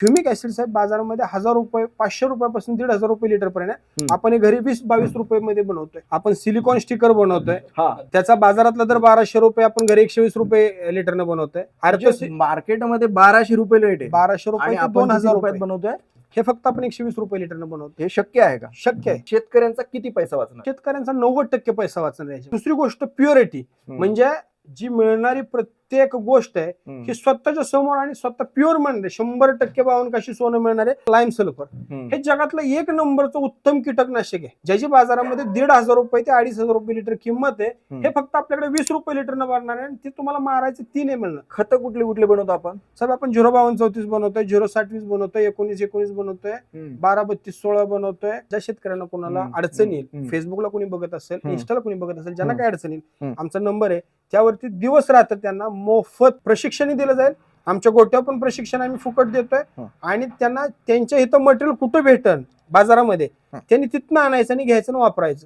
फ्युमिक acid साहेब बाजारामध्ये 1000 रुपये 500 रुपयापासून 1500 रुपये लिटर पर्यंत आपण हे घरी 20-22 रुपये मध्ये बनवतोय. आपण सिलिकॉन स्टिकर बनवतोय. त्याचा बाजारातला दर 1200 रुपये, आपण घरी 120 रुपये लिटरनं बनवतोय. मार्केटमध्ये 1200 रुपये रेट आहे. 1200 रुपये ते 2000 रुपयात रुपये बनवतोय. हे फक्त आपण 120 रुपये लिटरनं बनवतो. हे शक्य आहे का? शक्य आहे. शेतकऱ्यांचा किती पैसा वाचणार? शेतकऱ्यांचा 90% पैसा वाचणार आहे. दुसरी गोष्ट प्युरिटी, म्हणजे जी मिळणारी प्रत्येक गोष्ट आहे ही स्वतःच्या समोर आणि स्वतः प्युअर म्हणजे 100% बावनकाशी सोनं मिळणारे लाईम सल्फर हे जगातलं एक नंबरचं उत्तम कीटकनाशक आहे, ज्याची बाजारामध्ये 1500 रुपये ते 2500 रुपये लिटर किंमत आहे. हे फक्त आपल्याकडे 20 रुपये लिटरनं मारणार आहे आणि ते तुम्हाला मारायचे 3 ml. खत कुठले कुठले बनवतो आपण? साहेब आपण 05234 बनवतोय, 06020 बनवतोय, 1919 बनवतोय, 123216 बनवतोय. ज्या शेतकऱ्यांना कोणाला अडचण येईल, फेसबुकला कोणी बघत असेल, इंस्टाला कोणी बघत असेल, ज्यांना काय अडचण येईल, आमचा नंबर आहे, त्यावरती दिवस राहतात त्यांना मोफत प्रशिक्षण दिलं जाईल. आमच्या गोट्या पण प्रशिक्षण आम्ही फुकट देतोय आणि त्यांना त्यांच्या इथं मटेरियल कुठं भेटन बाजारामध्ये त्यांनी तिथनं आणायचं आणि घ्यायचं आणि वापरायचं.